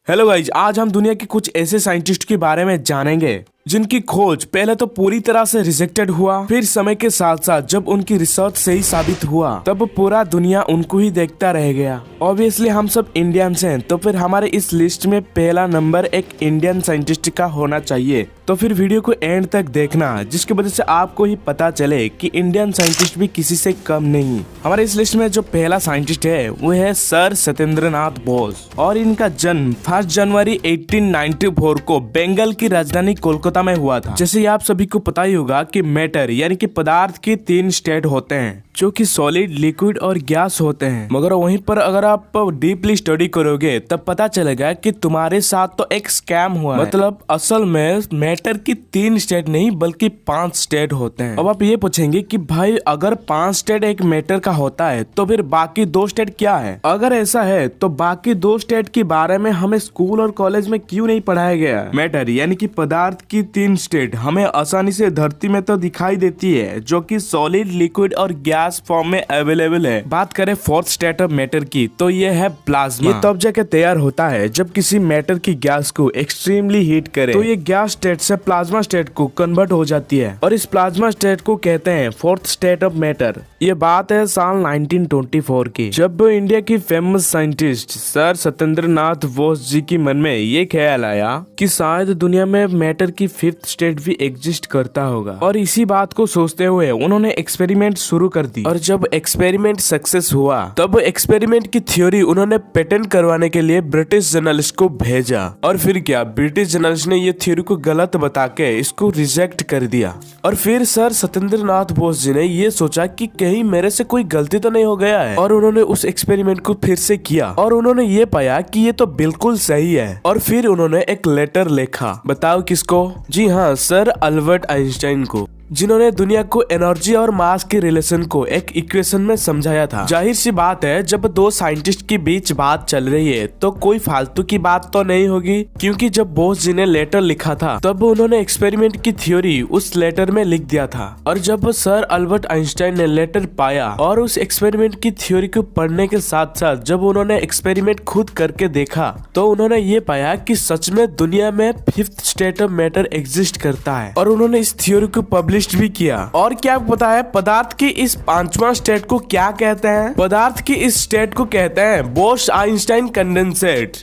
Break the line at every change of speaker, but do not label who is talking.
Hello guys, आज हम दुनिया के कुछ ऐसे साइंटिस्ट के बारे में जानेंगे जिनकी खोज पहले तो पूरी तरह से रिजेक्टेड हुआ, फिर समय के साथ साथ जब उनकी रिसर्च सही साबित हुआ तब पूरा दुनिया उनको ही देखता रह गया। ऑब्वियसली हम सब इंडियंस हैं, तो फिर हमारे इस लिस्ट में पहला नंबर एक इंडियन साइंटिस्ट का होना चाहिए। तो फिर वीडियो को एंड तक देखना, जिसकी वजह से आपको ही पता चले कि इंडियन साइंटिस्ट भी किसी से कम नहीं। हमारे इस लिस्ट में जो पहला साइंटिस्ट है वो है सर सत्येंद्रनाथ बोस, और इनका जन्म 1 जनवरी 1894 को बंगाल की राजधानी कोलकाता में हुआ था। जैसे आप सभी को पता ही होगा कि मैटर यानी कि पदार्थ के 3 स्टेट होते हैं, जो कि सॉलिड, लिक्विड और गैस होते हैं। मगर वहीं पर अगर आप डीपली स्टडी करोगे तब पता चलेगा कि तुम्हारे साथ तो एक स्कैम हुआ है। मतलब असल में मैटर की 3 स्टेट नहीं बल्कि 5 स्टेट होते हैं। अब आप ये पूछेंगे कि भाई अगर 5 स्टेट एक मैटर का होता है तो फिर बाकी 2 स्टेट क्या है? अगर ऐसा है तो बाकी 2 स्टेट के बारे में हमें स्कूल और कॉलेज में क्यों नहीं पढ़ाया गया? मैटर यानी कि पदार्थ की 3 स्टेट हमें आसानी से धरती में तो दिखाई देती है, जो कि सॉलिड, लिक्विड और गैस फॉर्म में अवेलेबल है। बात करें 4th स्टेट ऑफ मैटर की, तो ये है प्लाज्मा। ये तब जाके तैयार होता है जब किसी मैटर की गैस को एक्सट्रीमली हीट करे तो ये गैस स्टेट से प्लाज्मा स्टेट को कन्वर्ट हो जाती है, और इस प्लाज्मा स्टेट को कहते हैं 4th स्टेट ऑफ मैटर। ये बात है साल 1924 की, जब इंडिया की famous scientist sir Satyendranath Bose ji की मन में ये ख्याल आया कि शायद दुनिया में मैटर की 5th स्टेट भी एग्जिस्ट करता होगा। और इसी बात को सोचते हुए उन्होंने एक्सपेरिमेंट शुरू कर दी, और जब एक्सपेरिमेंट सक्सेस हुआ तब एक्सपेरिमेंट की थ्योरी उन्होंने पेटेंट करवाने के लिए ब्रिटिश जर्नलिस्ट को भेजा। और फिर क्या, ब्रिटिश जर्नलिस्ट ने ये थ्योरी को गलत बता के इसको रिजेक्ट कर दिया। और फिर सर सत्येंद्रनाथ बोस जी ने ये सोचा कि कहीं मेरे से कोई गलती तो नहीं हो गया है, और उन्होंने उस एक्सपेरिमेंट को फिर से किया और उन्होंने ये पाया कि ये तो बिल्कुल सही है। और फिर उन्होंने एक लेटर लिखा, बताओ किसको? जी हाँ, सर अल्बर्ट आइंस्टाइन को, जिन्होंने दुनिया को एनर्जी और मास के रिलेशन को एक इक्वेशन में समझाया था। जाहिर सी बात है, जब 2 साइंटिस्ट के बीच बात चल रही है तो कोई फालतू की बात तो नहीं होगी, क्योंकि जब बोस जी ने लेटर लिखा था तब उन्होंने एक्सपेरिमेंट की थ्योरी उस लेटर में लिख दिया था। और जब सर अल्बर्ट आइंस्टाइन ने लेटर पाया और उस एक्सपेरिमेंट की थ्योरी को पढ़ने के साथ साथ जब उन्होंने एक्सपेरिमेंट खुद करके देखा तो उन्होंने ये पाया कि सच में दुनिया में 5th state of matter exist करता है, और उन्होंने इस थ्योरी को पब्लिश भी किया। और क्या पता है पदार्थ की इस 5वां स्टेट को क्या कहते हैं? पदार्थ की इस स्टेट को कहते हैं बोस आइंस्टाइन कंडेंसेट।